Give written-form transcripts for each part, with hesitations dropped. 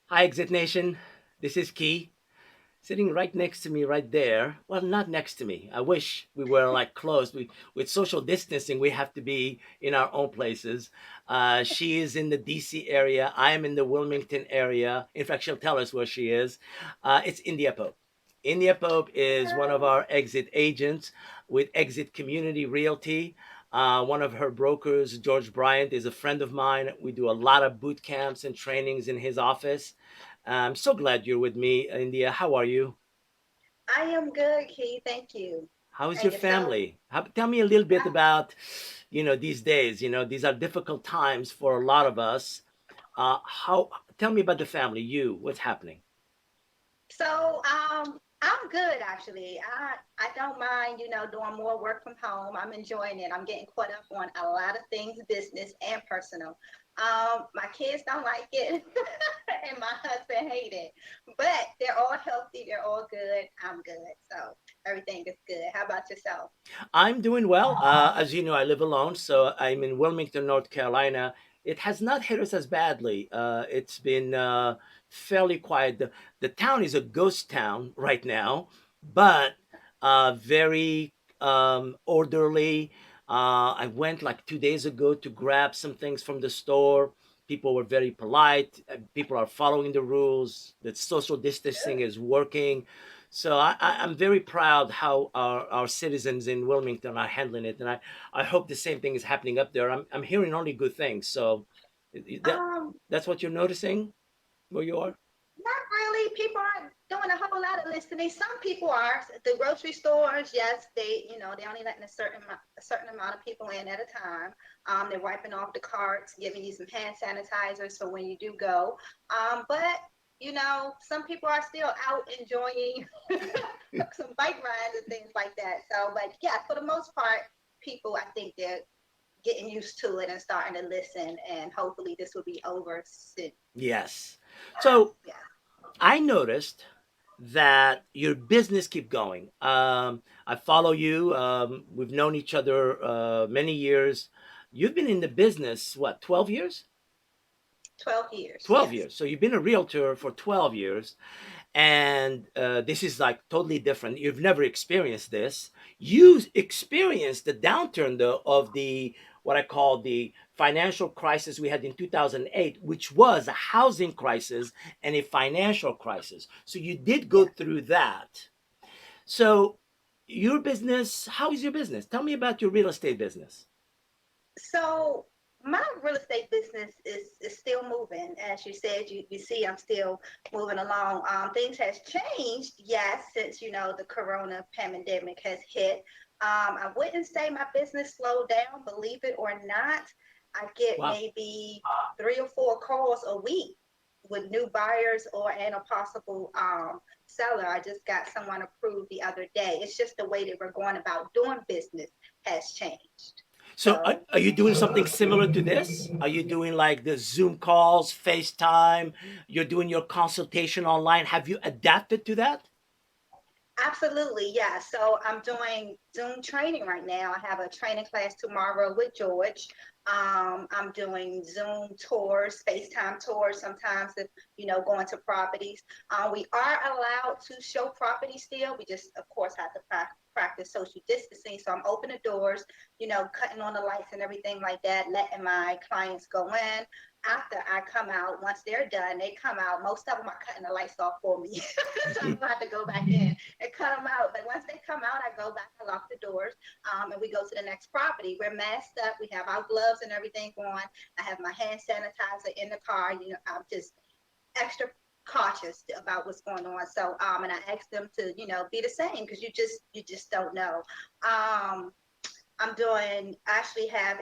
Hi, Exit Nation. This is Key, sitting right next to me, right there. Well, not next to me. I wish we were like close. With social distancing, we have to be in our own places. She is in the DC area. I am in the Wilmington area. In fact, she'll tell us where she is. It's India Pope. India Pope is one of our exit agents with Exit Community Realty. One of her brokers, George Bryant, is a friend of mine. We do a lot of boot camps and trainings in his office. I'm so glad you're with me, India. How are you? I am good, Key. Thank you. How is your And yourself? family? Tell me a little bit Ah, about, these days. These are difficult times for a lot of us. How? Tell me about the family. What's happening? I'm good actually. I don't mind, doing more work from home. I'm enjoying it. I'm getting caught up on a lot of things, business and personal. My kids don't like it, and my husband hate it. But they're all healthy. They're all good. I'm good. So everything is good. How about yourself? I'm doing well. As you know, I live alone, so I'm in Wilmington, North Carolina. It has not hit us as badly. It's been fairly quiet. The town is a ghost town right now, but very orderly. I went like 2 days ago to grab some things from the store. People were very polite. People are following the rules. The social distancing Good. is working. So I'm very proud how our citizens in Wilmington are handling it, and I hope the same thing is happening up there. I'm hearing only good things. So that Um, that's what you're noticing where you are. Not really. People aren't doing a whole lot of listening. Some people are. The grocery stores, yes, they only letting a certain amount of people in at a time. They're wiping off the carts, giving you some hand sanitizers for when you do go. But some people are still out enjoying some bike rides and things like that. So, but yeah, for the most part, people, I think they're getting used to it and starting to listen, and hopefully this will be over soon. Yes. So Yeah. I noticed that your business keep going. I follow you. We've known each other many years. You've been in the business what, 12 years? 12 years, 12 yes. years. So you've been a realtor for 12 years. And this is like totally different. You've never experienced this. You experienced the downturn though of the what I call the financial crisis we had in 2008, which was a housing crisis and a financial crisis. So you did go Yeah. through that. So your business, how is your business? Tell me about your real estate business. So my real estate business is still moving. As you said, you see I'm still moving along. Things has changed, yes, since the corona pandemic has hit. I wouldn't say my business slowed down, believe it or not. I get Wow. maybe 3 or 4 calls a week with new buyers or and a possible seller. I just got someone approved the other day. It's just the way that we're going about doing business has changed. So So are you doing something similar to this? Are you doing like the Zoom calls, FaceTime? You're doing your consultation online. Have you adapted to that? absolutely, yeah. So I'm doing Zoom training right now. I have a training class tomorrow with George. I'm doing Zoom tours, FaceTime tours sometimes if going to properties. We are allowed to show property still. We just of course have to practice social distancing. So I'm opening the doors, cutting on the lights and everything like that, letting my clients go in. After I come out, once they're done, they come out. Most of them are cutting the lights off for me. So I don't have to go back in and cut them out. But once they come out, I go back, I lock the doors, and we go to the next property. We're masked up. We have our gloves and everything on. I have my hand sanitizer in the car. I'm just extra cautious about what's going on. So, and I ask them to, be the same because you just don't know. Um, I'm doing actually have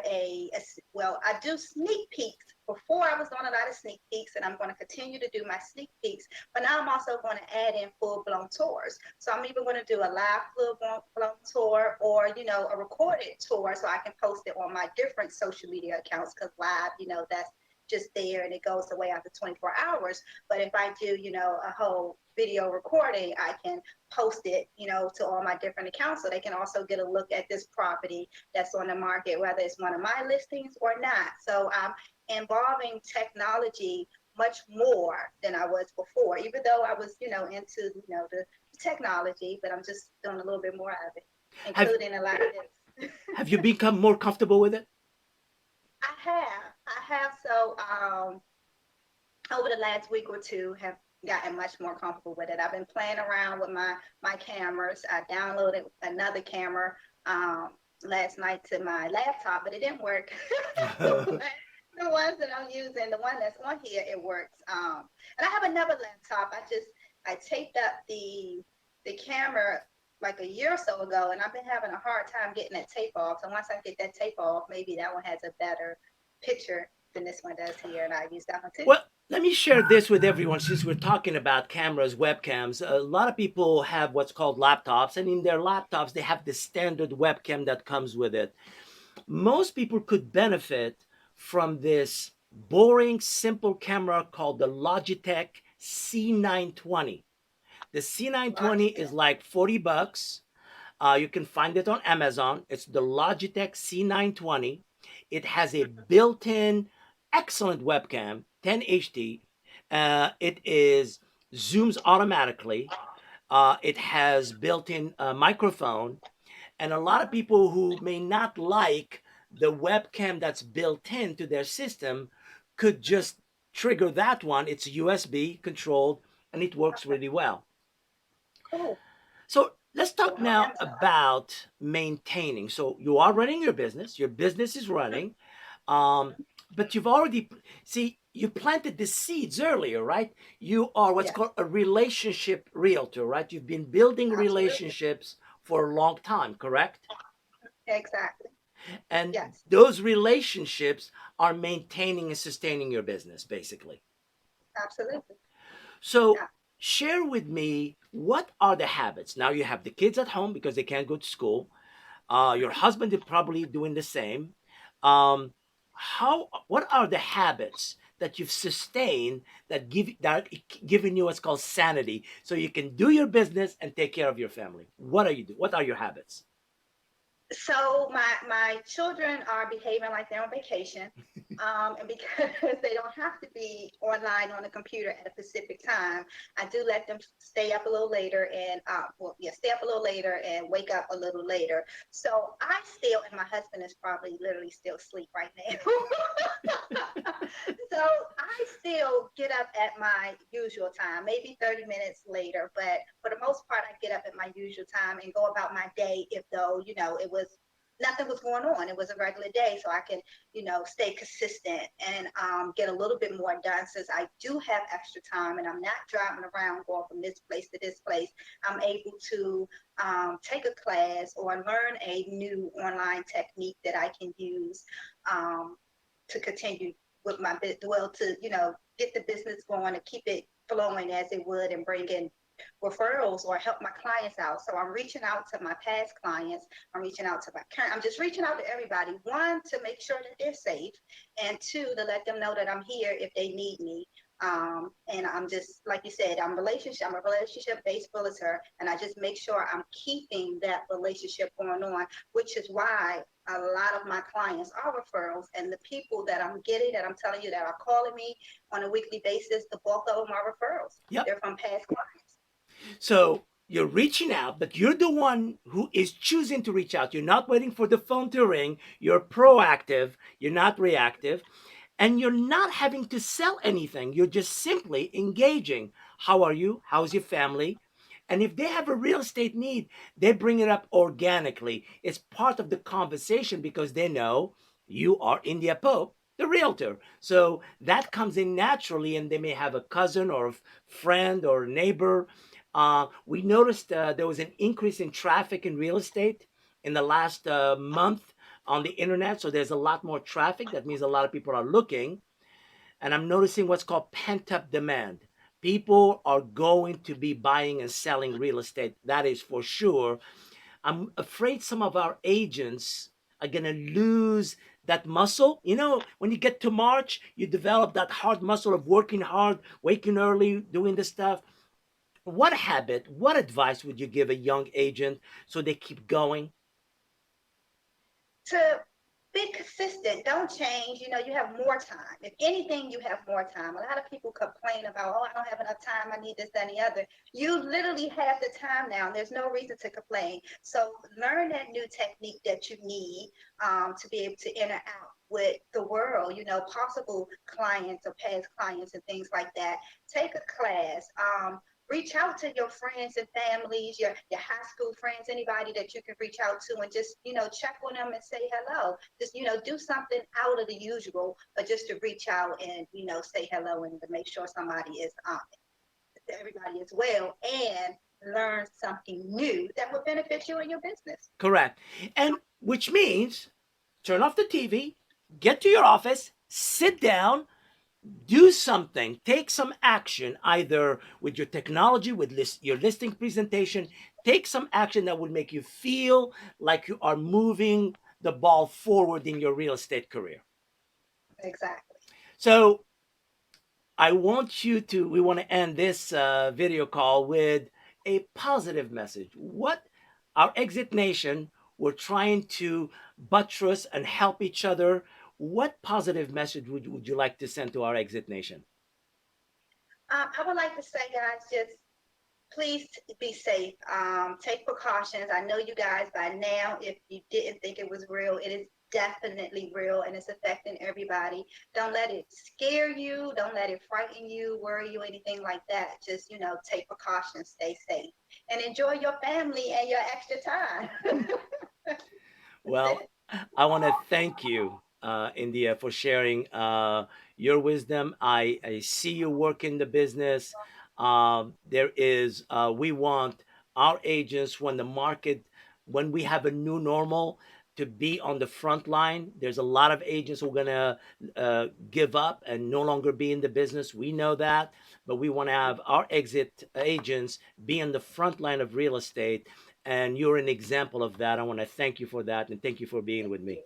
well, I do sneak peeks. Before I was doing a lot of sneak peeks, and I'm going to continue to do my sneak peeks. But now I'm also going to add in full blown tours. So I'm even going to do a live full blown tour, or a recorded tour, so I can post it on my different social media accounts. Because live, that's just there and it goes away after 24 hours. But if I do, a whole video recording, I can post it, to all my different accounts so they can also get a look at this property that's on the market, whether it's one of my listings or not. So I'm involving technology much more than I was before, even though I was, into, the technology, but I'm just doing a little bit more of it, Have including a lot of this. have you become more comfortable with it? I have. So, over the last week or two, have gotten much more comfortable with it. I've been playing around with my cameras. I downloaded another camera um, last night to my laptop, but it didn't work. The ones that I'm using, the one that's on here, it works. And I have another laptop. I taped up the camera like a year or so ago, and I've been having a hard time getting that tape off. So once I get that tape off, maybe that one has a better picture than this one does here, and I use that one too. Well, let me share this with everyone since we're talking about cameras, webcams. A lot of people have what's called laptops, and in their laptops, they have the standard webcam that comes with it. Most people could benefit from this boring, simple camera called the Logitech C920. The C920 is Logitech. like 40 bucks. You can find it on Amazon. It's the Logitech C920. It has a built-in excellent webcam, 10 HD. It is zooms automatically. It has built-in microphone, and a lot of people who may not like the webcam that's built into their system could just trigger that one. It's USB controlled, and it works Okay, really well. cool. So let's So talk more now Amazon. about maintaining. So you are running your business is running, um, but you've already see you planted the seeds earlier, right? You are what's Yes, called a relationship realtor, right? You've been building absolutely. relationships for a long time, correct? Exactly. And Yes, those relationships are maintaining and sustaining your business, basically. absolutely. So Yeah. share with me what are the habits. Now you have the kids at home because they can't go to school. Your husband is probably doing the same. How? What are the habits that you've sustained that giving you what's called sanity, so you can do your business and take care of your family? What are you do? What are your habits? So my children are behaving like they're on vacation, and because they don't have to be online on the computer at a specific time, I do let them stay up a little later and stay up a little later and wake up a little later. So I still, and my husband is probably literally still asleep right now. So I still get up at my usual time, maybe 30 minutes later, but for the most part, I get up at my usual time and go about my day if though, it was nothing was going on. It was a regular day, so I can, stay consistent and get a little bit more done since I do have extra time and I'm not driving around going from this place to this place. I'm able to take a class or learn a new online technique that I can use um, to continue with my business, well, to get the business going and keep it flowing as it would and bring in referrals or help my clients out. So I'm reaching out to my past clients. I'm reaching out to my current. I'm just reaching out to everybody. One, to make sure that they're safe, and two, to let them know that I'm here if they need me. And I'm just like you said, I'm a relationship based realtor, and I just make sure I'm keeping that relationship going on, which is why a lot of my clients are referrals, and the people that I'm getting, that I'm telling you that are calling me on a weekly basis, the bulk of them are referrals. Yep. They're from past clients. So you're reaching out, but you're the one who is choosing to reach out. You're not waiting for the phone to ring. You're proactive. You're not reactive. And you're not having to sell anything. You're just simply engaging. How are you? How's your family? And if they have a real estate need, they bring it up organically. It's part of the conversation because they know you are India Pope, the realtor. So that comes in naturally, and they may have a cousin or a friend or a neighbor. We noticed there was an increase in traffic in real estate in the last month on the internet. So there's a lot more traffic. That means a lot of people are looking. And I'm noticing what's called pent up demand. People are going to be buying and selling real estate. That is for sure. I'm afraid some of our agents are going to lose that muscle. You know, when you get to March, you develop that hard muscle of working hard, waking early, doing the stuff. What habit, what advice would you give a young agent so they keep going? Be consistent. Don't change. You know, you have more time. If anything, you have more time. A lot of people complain about, oh, I don't have enough time. I need this, that, and the other. You literally have the time now. There's no reason to complain. So learn that new technique that you need to be able to enter out with the world, you know, possible clients or past clients and things like that. Take a class. Reach out to your friends and families, your high school friends, anybody that you can reach out to, and just, you know, check on them and say hello. Just, you know, do something out of the usual, but just to reach out and, you know, say hello and to make sure somebody is everybody is well, and learn something new that will benefit you in your business. Correct. And which means turn off the TV, get to your office, sit down, do something, take some action, either with your technology, with your listing presentation. Take some action that will make you feel like you are moving the ball forward in your real estate career. Exactly. So we want to end this video call with a positive message. What our Exit Nation, we're trying to buttress and help each other. What positive message would you like to send to our Exit Nation? I would like to say, guys, just please be safe. Take precautions. I know you guys by now, if you didn't think it was real, it is definitely real and it's affecting everybody. Don't let it scare you. Don't let it frighten you, worry you, anything like that. Just, you know, take precautions, stay safe, and enjoy your family and your extra time. That's Well, it. I want to thank you, India, for sharing your wisdom. I see you work in the business. We want our agents when we have a new normal, to be on the front line. There's a lot of agents who are going to give up and no longer be in the business. We know that, but we want to have our exit agents be on the front line of real estate, and you're an example of that. I want to thank you for that, and thank you for being Thank with you. me.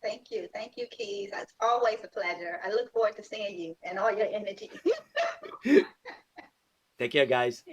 Thank you. Thank you, Keys. It's always a pleasure. I look forward to seeing you and all your energy. Take care, guys.